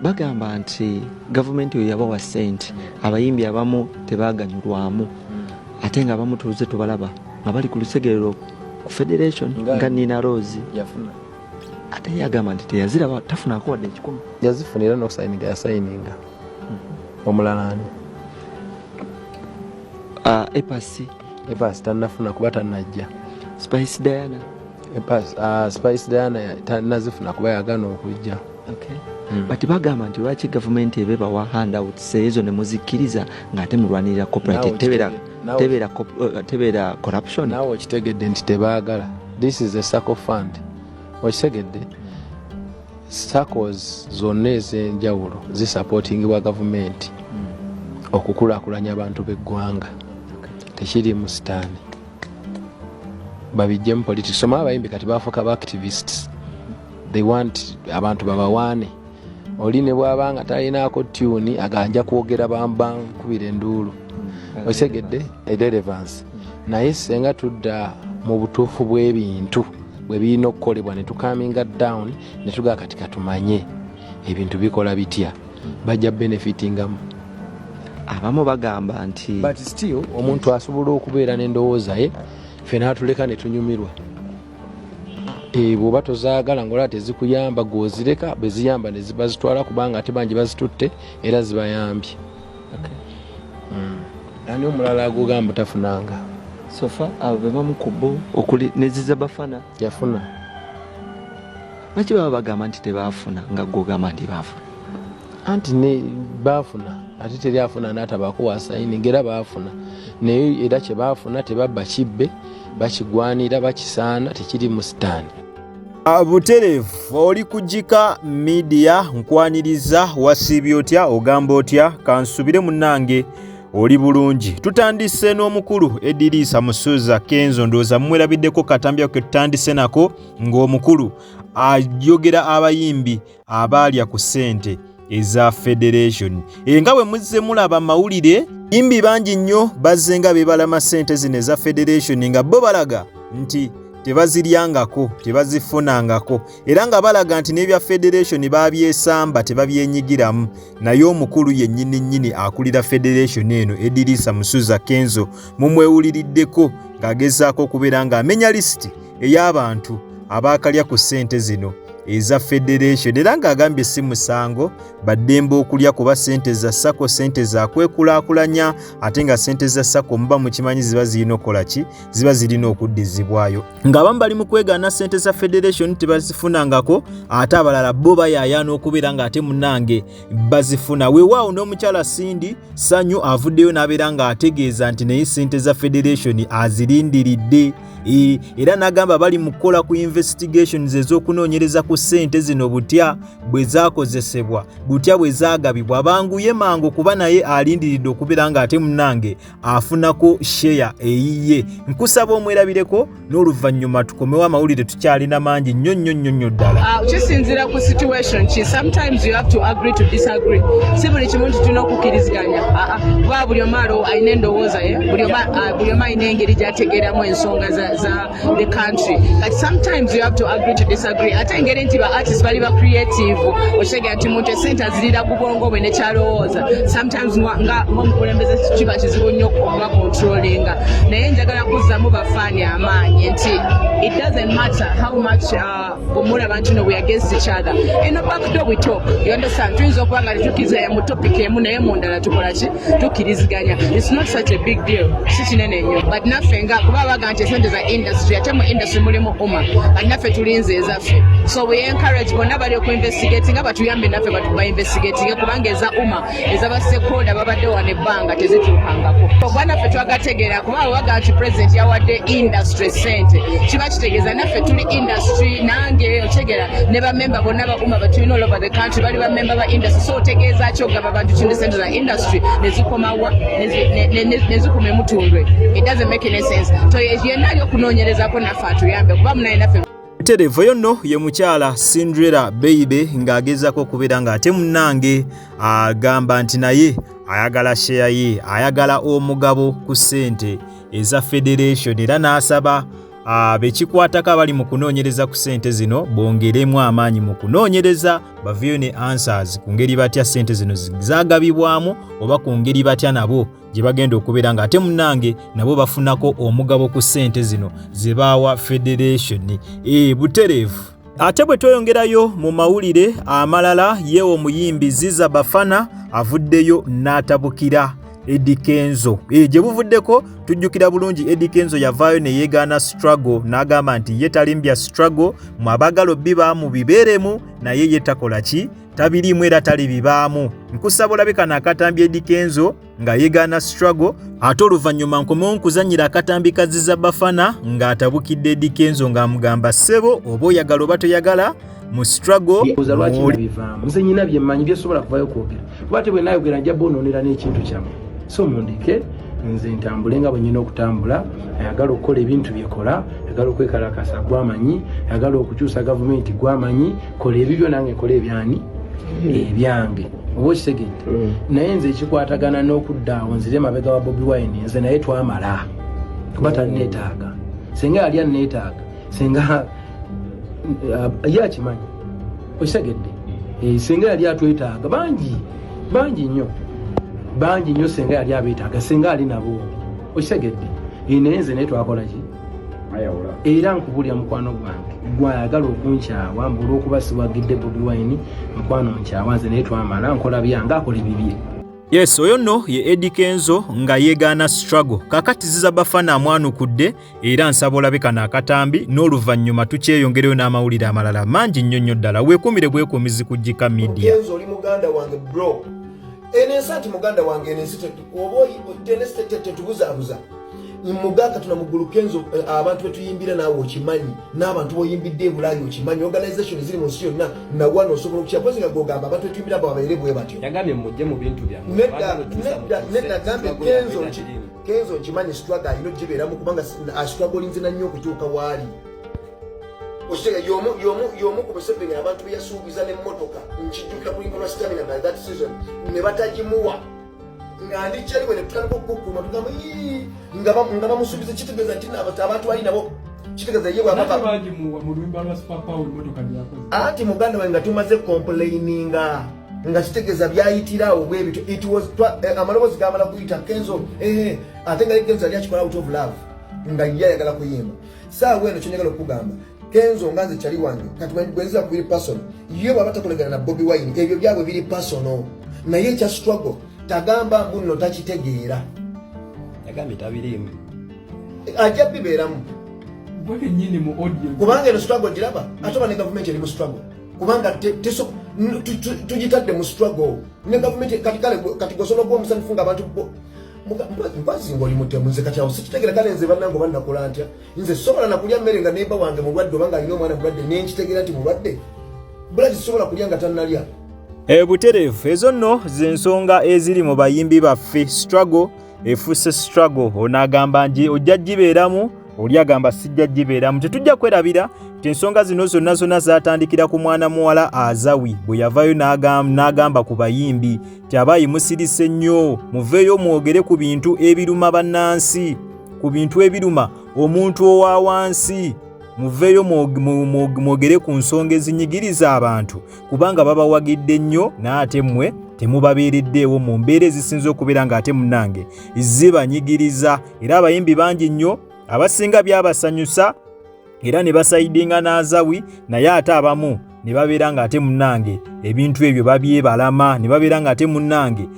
bagamba nti gavumenti oyo yabawa ssente abayimbi abamu tebaganyulwamu ate nga abamu tuze tubalaba nga bali ku lusegerero ku federation nga Nina Rose yafuna ate yagamba nti teyaziraba tafunako wadde 10 yazifunira n'okusayininga yasayininga omulalani epasi tannafuna kuba tannajja Spice Diana Spice Diana tannazifuna kuba yagana okujja. Bati bagamba nti lwaki gavumenti ebebawa handouts ezo ne muzikkiriza ng'ate mulwanirira cooperative tebera corruption. Nawe okitegedde nti tebaagala. This is a SACCO fund. Okitegedde SACCOs zonna ez'enjawulo zisupportingibwa gavumenti okukulaakulanya abantu b'eggwanga. Tekiri mu sitaani. Babijjemu politics. Soma abayimbi kati baafuuka ba activists. They want abantu babawaane. Oli ne bw'abanga talinaako tune aganja kwogera bambam kubira enduulu. Osegedde irrelevance. Naye senga tudda mu butuufu bw'ebintu bwe birina okukolebwa ne tukaminga down ne tugaa kati katumanye ebintu bikola bitya bajja benefitingamu. Abamu bagamba nti but still omuntu asobola okubeera n'endowooza ye ffe n'atuleka ne tunyumirwa. Bw'oba tozaagala ng'olaba tezikuyamba gw'ozireka bwe ziyamba ne bazitwala kubanga ate bangi bazitutte era zibayambye. Ani omulala agugamba tafunanga? Sofa abo be bamu ku bo okuli neziza bafana yafuna. Lwaki baba bagamba nti tebaafuna nga gw'ogamba nti baafuna? Anti ne baafuna ate teri afuna n'atabaako wasayininga era baafuna naye era kye baafuna tebabba kibbe bakigwanira bakisaana tekiri mu sitaani. Buterevu oli kujika media nkwaniriza wasiibye otya ogamba otya kansubire munnange oli bulungi. Tutandise n'omukulu Edirisa Musuza Kenzo ndooza mmwerabiddeko katambya ke tutandise nako ng'omukulu ayogera abayimbi abaalya ku ssente eza federation. Nga bwe muzze mulaba mawulire yimbi bangi nnyo bazze nga beebalama ssente zino eza federation nga bo balaga nti tebaziryangako tebazifunangako era nga balaga nti n'ebya federation babyesamba tebabyenyigiramu. Naye omukulu yennyini akulira federation eno Edirisa Musuza Kenzo mumwewuliriddeko ng'agezaako okubeera ng'amenya lisiti ey'abantu abaakalya ku ssente zino eza federation era ng'agambye si musango baddembe okulya kuba ssente za SACCO ssente za kwekulaakulanya ate nga ssente za SACCO muba mukimanyi ziba zirina okukola ki ziba zirina okuddizibwayo ng'abamu bali mu kwegaana ssente za federation tebazifunangako ate abalala bo bayaayaana okubeera ng'ate munnange bazifuna. Weewaawo n'omukyala Sindi Sanyu avuddeyo n'abeera ng'ategeeza nti naye ssente za federation azirindiridde era n'agamba bali mu kukola ku investigations ez'okunoonyereza ku ssente zino butya bwe zaakozesebwa butya bwe zaagabibwa banguye mangu kuba naye alindiridde okubeera ng'ate munnange afunako share eyiye. Nkusaba omwerabireko n'oluvannyuma tukomewo amawulire tukyalina mangi nnyo ddala. Kisinziira ku situation ki sometimes you have to agree to disagree. Si buli kimu nti tulina okukkiriziganya kuba buli omu alina endowooza ye buli omu alina engeri gy'ategeeramu ensonga za the country. But sometimes you have to agree to disagree. Ate engeri nti ba artists bali ba creative okitegera nti muntu esente azirira ku bwongo bwe ne kyalowooza sometimes nga omukulembeze kiba kizibu nnyo okuba controllinga naye njagala kuzzamu bafaani amaanyi nti it doesn't matter how much omulaba nti no we against each other in a back door we talk you understand tuyinza okuba nga tetukkiriziganya mu topic emu naye mundala tukola ki tukkiriziganya it's not such a big deal si kinene nnyo but naffe nga kuba baga nti esente za industry ate mu industry mulimu but naffe tulinze ezaffe so we encourage bonna bali okuinvestigate nga batuyambe naffe batubainvestigatinge kubanga eza ezaba stakeholder babadde wane ebbanga tezituukangako kuba naffe twagategeera kuba baga nti president yawadde industry sente kiba kitegeeza naffe tuli industry nange otegera ne bamemba bonna ba batulina all over the country bali bamemba ba industry so otegeeza ki ogamba abantu kindi sente za industry nezikomawa nezikuma emutundwe it doesn't make any sense so yenna ali okunoonyerezako naffe atuyambe kuba munaye naffe Terevo yono ye mukyala Cinderella Baby ng'agezaako okubeera ng'ate munnange agamba nti naye ayagala share ye ayagala omugabo ku ssente eza federation era n'asaba bekikwatako abali mu kunoonyereza ku ssente zino bongeremu amaanyi mu kunoonyereza baveyo ne answers ku ngeri batya ssente zino zaagabibwamu oba ku ngeri batya nabo gye bagenda okubeera nga ate munnange nabo bafunako omugabo ku ssente zino ze baawa federation. Butereevu. Ate bwe tweyongerayo mu mawulire amalala, ye omuyimbi Ziza Bafana avuddeyo n'atabukira Eddie Kenzo. Gye buvuddeko tujjukira bulungi Eddie Kenzo yavaayo ne yeegaana struggle n'agamba nti ye talimbya struggle, mu abagala bibaamu bibeeremu naye ye takola ki tabirimu era talibibaamu. Nkusaba olabika n'akatambi Eddie Kenzo nga yeegaana struggle, ate oluvannyuma nkomewo nkuzannyira akatambi ka Ziza Bafana ng'atabukidde Eddie Kenzo ng'amugamba ssebo oba oyagala oba toyagala mu struggle nze nyina bye mmanyi byesobola kuvayo kwogera lwate bwe naayogera nja bonoonera n'ekintu kyammwe so mundeke nze ntambule nga bwe nyina okutambula. Ayagala okukola ebintu byekola, ayagala okwekalakasa gwamanyi, ayagala okukyusa gavumenti gwamanyi, kola ebibyo nange kola ebyani ebyange oba okitegedde. Naye nze ekikwatagana n'okuddaawo nzire mabega wa Bobi Wine nze naye twamala kuba tanneetaaga. Senga yali anneetaaga, senga ye akimanyi okitegedde. Senga yali atwetaaga bangi nnyo senga yali abeetaaga, senga ali nabo okitegedde. Naye nze naye twakola ki era nkubulya mukwano gwange gwayagala okunkyawa mbu olw'okuba siwagidde Bobi Wine mukwano nkyawa nze naye twamala nkola byange akola ebibye. Yes, oyo nno ye Eddie Kenzo nga yeegaana struggle. Kakati Ziza Bafana amwanukudde era nsaba olabika n'akatambi n'oluvannyuma tukyeyongereyo n'amawulire amalala mangi nnyo ddala. Weekumire bwekuumizi ku Jika Media. Kenzo oli muganda wange bro. Enensi ati muganda wange enensi oba tenesi tetubuzaabuza. Muganga tunamugulu Kenzo abantu betuyimbira naawe okimanyi n'abantu boyimbidde ebulayi okimanyi organization ziri mu nsi yonna nagwana osobola okukyapozi nga gogamba abantu betuyimbira bababeere bwe batyo yagambye mujje mu bintu byammwe nedda gambye Kenzo okimanyi struggle alina ogibeeramu kubanga astruggolinze nnyo okutuuka waali ositega y'omu ku Museveni abantu be yasuubiza n'emmotoka nkijjukira kulinga lwa stamina by that season ne batagimuwa nga ndi kyali bwe tutandika okukuma tugamba nga bamusuubiza kitegeeza nti abantu bali nabo kitegeeza ye anti muganda we nga tumaze complaininga nga kitegeeza byayitirawo bwe bityo amaloboozi gamala kuyita Kenzo ate nga Kenzo yali akikola out of love nga ye ayagala kuyimba saawa eno kyenyagala okugamba Kenzo nga nze kyali wange kati bwenziza ku biri personal ye bw'aba takolegana na Bobi Wine ebyo byabwe biri personal naye ekya struggle tagamba mbu nno takitegeera yagambye tabirimu ajja bibeeramu bwe nyini mu audio kubanga eno struggle giraba ate oba ne gavumenti eri mu struggle kubanga tugitadde mu struggle ne gavumenti kati gosobola okuba omusanyufu nga abantu mpazi ng'oli mutemu nze kati awo sikitegeera kale nze bannange oba nakola ntya nze sobola nakulya mmere nga neiba wange mulwadde oba nga alina omwana mulwadde nenkitegeera nti mulwadde bulati sisobola kulya nga tannalya. Butereevu ezo nno z'ensonga eziri mu bayimbi baffe. Struggle efuuse struggle, onaagamba nti ojja gibeeramu, oli agamba sijja gibeeramu. Tetujja kwerabira nti ensonga zino zonna zaatandikira ku mwana muwala Azawi bwe yavaayo n'agamba ku bayimbi nti abayimusirise nnyo muveeyo mwogere ku bintu ebiruma bannansi, ku bintu ebiruma omuntu owa wansi. Muveeyo mwogere ku nsonga ezinyigiriza abantu kubanga babawagidde nnyo n'ate mmwe temubabeereddeewo mu mbeera ezisinza okubeera ng'ate munnange zibanyigiriza. Era abayimbi bangi nnyo abasinga byabasanyusa era ne basayidinga n'Azawi naye ate abamu ne babeera ng'ate munnange ebintu ebyo babyebalama, ne babeera ng'ate munnange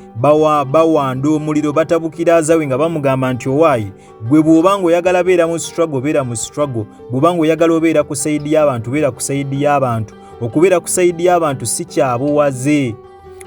bawanda omuliro batabukira Azawi nga bamugamba nti owaayi gwe bw'oba ng'oyagala beera mu struggle beera mu struggle, bw'oba ng'oyagala obeera ku sayidi y'abantu beera ku sayidi y'abantu. Okubeera ku sayidi y'abantu si kyabuwaze,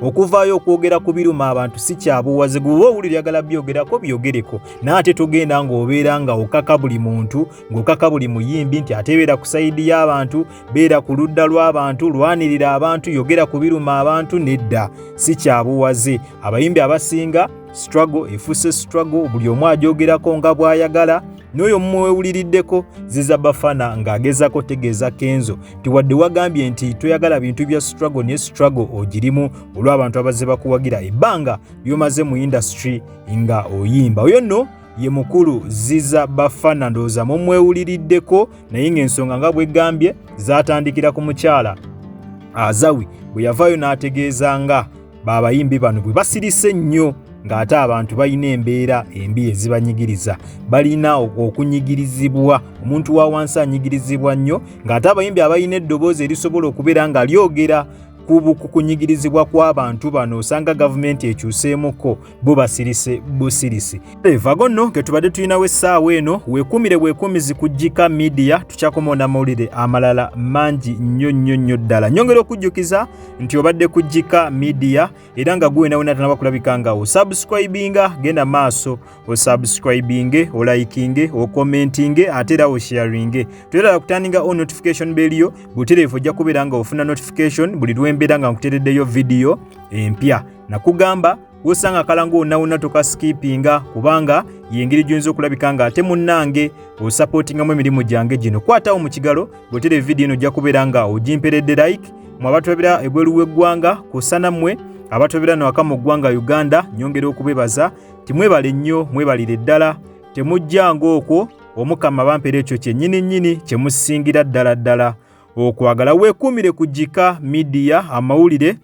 okuvaayo okwogera ku biruma abantu si kyabuwaze. Gwe owulira yagala byogerako byogereko, n'ate togenda ng'obeera nga okaka buli muntu, ng'okaka buli muyimbi nti ate beera ku sayidi y'abantu, beera ku ludda lw'abantu, lwanirira abantu, yogera ku biruma abantu. Nedda, si kyabuwaze. Abayimbi abasinga struggle efuuse struggle, buli omu agyogerako nga bw'ayagala. N'oyo mumwewuliriddeko Ziza Bafana ng'agezako tegeeza Kenzo nti wadde wagambye nti toyagala bintu bya struggle ne struggle ogirimu olw'abantu abazze bakuwagira ebbanga by'omaze mu industry nga oyimba. Oyo nno ye mukulu Ziza Bafana ndowooza mumwewuliriddeko naye ng'ensonga nga bw'eggambye zaatandikira ku mukyala Azawi bwe yavaayo n'ategeeza nga baabayimbi bano bwe basirise ennyo ng'ate abantu balina embeera embi ezibanyigiriza balina okunyigirizibwa omuntu wa wansi anyigirizibwa nnyo ng'ate abayimbi abalina eddoboozi erisobola okubeera nga lyogera ku kunyigirizibwa kw'abantu bano osanga gavumenti ekyuseemuko bo basirise busirisi eva gonno ke tubadde tulinawo essaawa eno weekuumire kujjika media tukyakomaona mawulire amalala mangi nnyo ddala nyongera okujjukiza nti obadde kujjika media era nga gwe nawe natanaba kulabika nga osubscribinga genda maaso osubscribinge olaikinge okomentinge ate era osharinge tuyagala kutandinga on notification bell yo butereevu ojja kubeera nga ofuna notification buli lwembeera nga nkutereddeyo video empya nakugamba wosanga kalango onawona toka skippinga kubanga yengeri gyonza okulabika nga ate munnange osupportingamu emirimu gyange gino kwatawo mu kigalo bw'otere video eno ojja kubeera nga ogimperedde like mu abantu babeera ebweru w'eggwanga kusana mmwe abantu babeera nawaka mu ggwanga Uganda nyongera okubebaza timwebale nnyo mwebalire ddala temujjanga okwo omukama bampera ekyo kyennyini kyemusingira ddala okwagala weekuumire kujjika media amawulire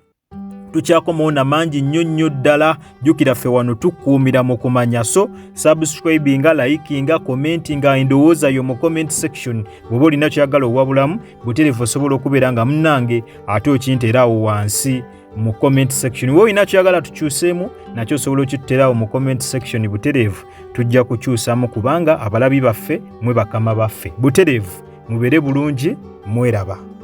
tukyakomaona mangi nnyo ddala jjukira ffe wano tukuumira mu kumanya so subscribinga likinga commentinga endowooza yo mu comment section bw'oba olina kyagala owabulamu butereevu osobola okubeera nga munnange ate okinteerawo wansi mu comment section we olina kyagala tukyuseemu nakyo osobola okituteerawo mu comment section butereevu tujja kukyusamu kubanga abalabi baffe mwe bakama baffe butereevu mubeere bulungi mweraba